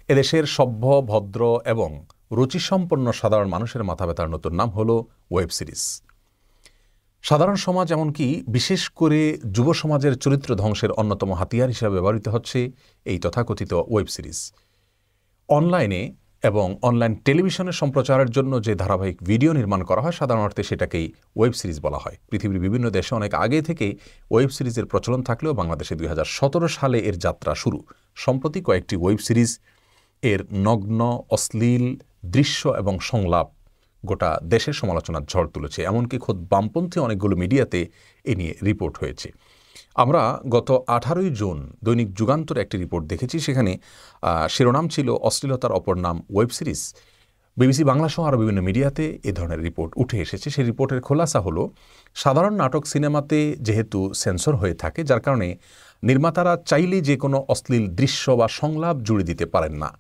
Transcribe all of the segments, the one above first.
এদেশের সভ্য, ভদ্র এবং রুচিসম্পন্ন সাধারণ মানুষের মাথা ব্যথার নতুন নাম হলো ওয়েব সিরিজ। সাধারণ সমাজ, এমনকি বিশেষ করে যুব সমাজের চরিত্র ধ্বংসের অন্যতম হাতিয়ার হিসেবে ব্যবহৃত হচ্ছে এই তথাকথিত ওয়েব সিরিজ। অনলাইনে এবং অনলাইন টেলিভিশনে সম্প্রচারের জন্য যে ধারাবাহিক ভিডিও নির্মাণ করা হয়, সাধারণ অর্থে সেটাকেই ওয়েব সিরিজ বলা হয়। পৃথিবীর বিভিন্ন দেশে অনেক আগে থেকে ওয়েব সিরিজের প্রচলন থাকলেও বাংলাদেশে 2017 সালে এর যাত্রা শুরু। সম্প্রতি কয়েকটি ওয়েব সিরিজ এর নগ্ন, অশ্লীল দৃশ্য এবং সংলাপ গোটা দেশের সমালোচনার ঝড় তুলেছে। এমনকি খোদ বামপন্থী অনেকগুলো মিডিয়াতে এ নিয়ে রিপোর্ট হয়েছে। আমরা গত 18 জুন দৈনিক যুগান্তর একটি রিপোর্ট দেখেছি। সেখানে শিরোনাম ছিল অশ্লীলতার অপর নাম ওয়েব সিরিজ। বিবিসি বাংলা সহ আরও বিভিন্ন মিডিয়াতে এ ধরনের রিপোর্ট উঠে এসেছে। সেই রিপোর্টের খোলাসা হলো, সাধারণ নাটক সিনেমাতে যেহেতু সেন্সর হয়ে থাকে, যার কারণে নির্মাতারা চাইলে যে কোনো অশ্লীল দৃশ্য বা সংলাপ জুড়ে দিতে পারেন না,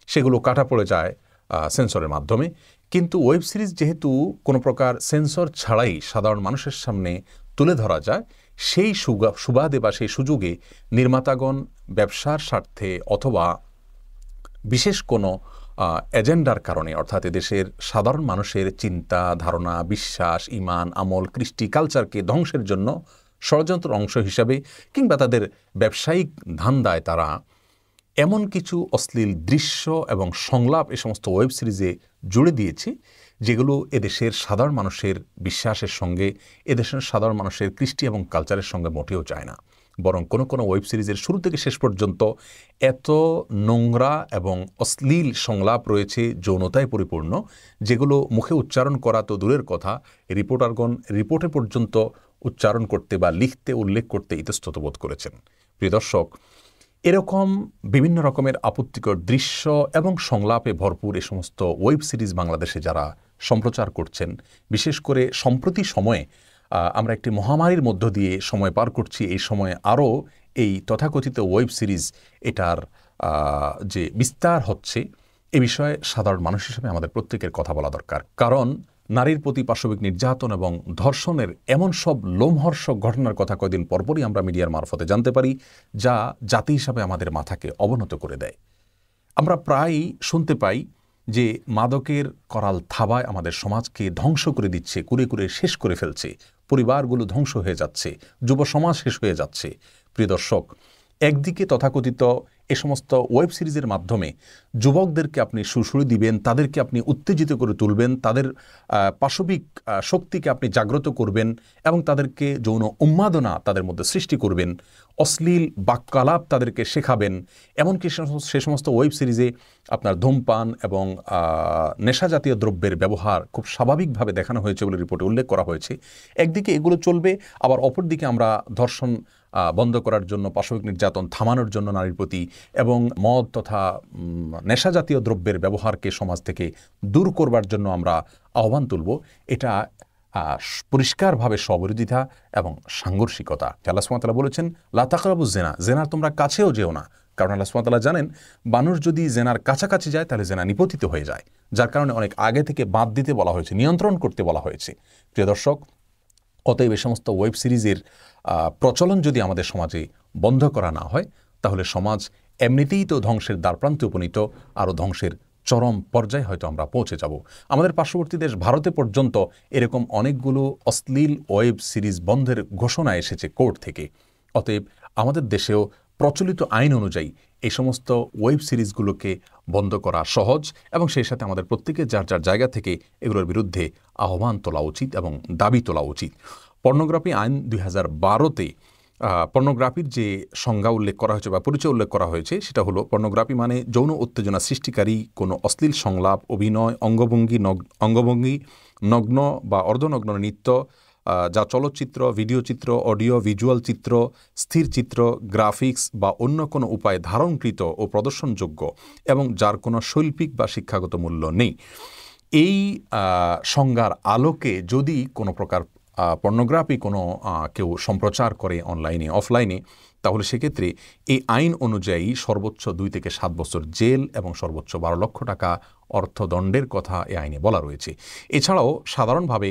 সেগুলো কাটা পড়ে যায় সেন্সরের মাধ্যমে। কিন্তু ওয়েব সিরিজ যেহেতু কোনো প্রকার সেন্সর ছাড়াই সাধারণ মানুষের সামনে তুলে ধরা যায়, সেই সুবাদে বা সেই সুযোগে নির্মাতাগণ ব্যবসার স্বার্থে অথবা বিশেষ কোনো এজেন্ডার কারণে, অর্থাৎ এদেশের সাধারণ মানুষের চিন্তা, ধারণা, বিশ্বাস, ঈমান, আমল, কৃষ্টি, কালচারকে ধ্বংসের জন্য ষড়যন্ত্রের অংশ হিসাবে কিংবা তাদের ব্যবসায়িক ধান্দায় তারা এমন কিছু অশ্লীল দৃশ্য এবং সংলাপ এ সমস্ত ওয়েব সিরিজে জুড়ে দিয়েছে, যেগুলো এদেশের সাধারণ মানুষের বিশ্বাসের সঙ্গে, এদেশের সাধারণ মানুষের কৃষ্টি এবং কালচারের সঙ্গে মোটেও যায় না। বরং কোনো কোনো ওয়েব সিরিজের শুরু থেকে শেষ পর্যন্ত এত নোংরা এবং অশ্লীল সংলাপ রয়েছে, যৌনতায় পরিপূর্ণ, যেগুলো মুখে উচ্চারণ করা তো দূরের কথা, রিপোর্টারগণ রিপোর্টে পর্যন্ত উচ্চারণ করতে বা লিখতে, উল্লেখ করতে ইতস্তত বোধ করেছেন। প্রিয় দর্শক, এরকম বিভিন্ন রকমের আপত্তিকর দৃশ্য এবং সংলাপে ভরপুর এ সমস্ত ওয়েব সিরিজ বাংলাদেশে যারা সম্প্রচার করছেন, বিশেষ করে সম্প্রতি সময়ে আমরা একটি মহামারীর মধ্য দিয়ে সময় পার করছি, এই সময়ে আরও এই তথাকথিত ওয়েব সিরিজ এটার যে বিস্তার হচ্ছে, এ বিষয়ে সাধারণ মানুষ হিসেবে আমাদের প্রত্যেকের কথা বলা দরকার। কারণ নারীর প্রতি পাশবিক নির্যাতন এবং ধর্ষণের এমন সব লোমহর্ষক ঘটনার কথা কয়েকদিন পরপরই আমরা মিডিয়ার মারফতে জানতে পারি, যা জাতি হিসাবে আমাদের মাথাকে অবনত করে দেয়। আমরা প্রায়ই শুনতে পাই যে মাদকের করাল থাবায় আমাদের সমাজকে ধ্বংস করে দিচ্ছে, কুরে কুরে শেষ করে ফেলছে, পরিবারগুলো ধ্বংস হয়ে যাচ্ছে, যুব সমাজ শেষ হয়ে যাচ্ছে। প্রিয় দর্শক, একদিকে তথাকথিত এ সমস্ত ওয়েব সিরিজের মাধ্যমে যুবকদেরকে আপনি সুরসুরি দিবেন, তাদেরকে আপনি উত্তেজিত করে তুলবেন, তাদের পাশবিক শক্তিকে আপনি জাগ্রত করবেন এবং তাদেরকে যৌন উন্মাদনা তাদের মধ্যে সৃষ্টি করবেন, অশ্লীল বাক্যালাপ তাদেরকে শেখাবেন। এমনকি সে সমস্ত ওয়েব সিরিজে আপনার ধূমপান এবং নেশা জাতীয় দ্রব্যের ব্যবহার খুব স্বাভাবিকভাবে দেখানো হয়েছে বলে রিপোর্টে উল্লেখ করা হয়েছে। একদিকে এগুলো চলবে, আবার অপরদিকে আমরা ধর্ষণ বন্ধ করার জন্য, পাশবিক নির্যাতন থামানোর জন্য নারীর প্রতি এবং মদ তথা নেশা জাতীয় দ্রব্যের ব্যবহারকে সমাজ থেকে দূর করবার জন্য আমরা আহ্বান তুলব। এটা পরিষ্কারভাবে স্ববিরোধিতা এবং সাংঘর্ষিকতা। আল্লাহ সুবহানাহু ওয়া তাআলা বলেছেন, লা তাকরাবুজ জিনা, জেনার তোমরা কাছেও যেও না। কারণ আল্লাহ সুবহানাহু ওয়া তাআলা জানেন, মানুষ যদি জেনার কাছাকাছি যায় তাহলে জেনা নিপতিত হয়ে যায়, যার কারণে অনেক আগে থেকে বাদ দিতে বলা হয়েছে, নিয়ন্ত্রণ করতে বলা হয়েছে। প্রিয় দর্শক, অতএব এই সমস্ত ওয়েব সিরিজের প্রচলন যদি আমাদের সমাজে বন্ধ করা না হয়, তাহলে সমাজ এমনিতেই তো ধ্বংসের দ্বারপ্রান্তে উপনীত, আরও ধ্বংসের চরম পর্যায়ে হয়তো আমরা পৌঁছে যাব। আমাদের পার্শ্ববর্তী দেশ ভারতে পর্যন্ত এরকম অনেকগুলো অশ্লীল ওয়েব সিরিজ বন্ধের ঘোষণা এসেছে কোর্ট থেকে। অতএব আমাদের দেশেও প্রচলিত আইন অনুযায়ী এই সমস্ত ওয়েব সিরিজগুলোকে বন্ধ করা সহজ এবং সেই সাথে আমাদের প্রত্যেকের যার যার জায়গা থেকে এগুলোর বিরুদ্ধে আহ্বান তোলা উচিত এবং দাবি তোলা উচিত। পর্নোগ্রাফি আইন 2012-তে পর্নোগ্রাফির যে সংজ্ঞা উল্লেখ করা হয়েছে বা পরিচয় উল্লেখ করা হয়েছে, সেটা হলো পর্নোগ্রাফি মানে যৌন উত্তেজনা সৃষ্টিকারী কোনো অশ্লীল সংলাপ, অভিনয়, অঙ্গভঙ্গি, নগ্ন বা অর্ধনগ্ন নৃত্য, যা চলচ্চিত্র, ভিডিও চিত্র, অডিও ভিজুয়াল চিত্র, স্থির চিত্র, গ্রাফিক্স বা অন্য কোনো উপায়ে ধারণকৃত ও প্রদর্শনযোগ্য এবং যার কোনো শৈল্পিক বা শিক্ষাগত মূল্য নেই। এই সংজ্ঞার আলোকে যদি কোনো প্রকার পর্নোগ্রাফি কোনো কেউ সম্প্রচার করে অনলাইনে অফলাইনে, তাহলে সেক্ষেত্রে এই আইন অনুযায়ী সর্বোচ্চ 2 থেকে 7 বছর জেল এবং সর্বোচ্চ 12 লক্ষ টাকা অর্থদণ্ডের কথা এই আইনে বলা রয়েছে। এছাড়াও সাধারণভাবে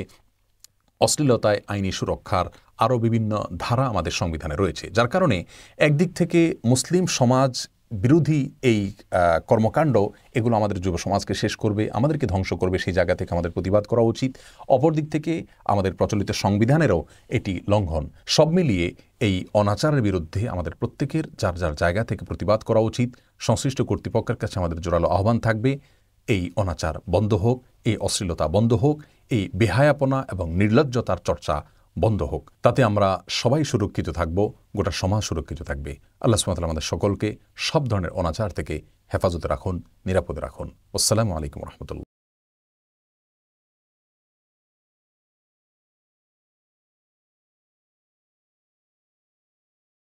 অশ্লীলতায় আইনি সুরক্ষার আরও বিভিন্ন ধারা আমাদের সংবিধানে রয়েছে, যার কারণে একদিক থেকে মুসলিম সমাজ বিরোধী এই কর্মকাণ্ড এগুলো আমাদের যুব সমাজকে শেষ করবে, আমাদেরকে ধ্বংস করবে। সেই জায়গা থেকে আমাদের প্রতিবাদ করা উচিত। অপর দিক থেকে আমাদের প্রচলিত সংবিধানেরও এটি লঙ্ঘন। সব মিলিয়ে এই অনাচারের বিরুদ্ধে আমাদের প্রত্যেকের যার যার জায়গা থেকে প্রতিবাদ করা উচিত। সংশ্লিষ্ট কর্তৃপক্ষের কাছে আমাদের জোরালো আহ্বান থাকবে, এই অনাচার বন্ধ হোক, এই অশ্লীলতা বন্ধ হোক, এই বেহায়াপনা এবং নির্লজ্জতার চর্চা বন্ধ হোক। তাতে আমরা সবাই সুরক্ষিত থাকব, গোটা সমাজ সুরক্ষিত থাকবে। আল্লাহ সুবহানাহু ওয়া তাআলা আমাদের সকলকে সব ধরনের অনাচার থেকে হেফাজতে রাখুন, নিরাপদে রাখুন। আসসালামু আলাইকুম ওয়া রাহমাতুল্লাহ।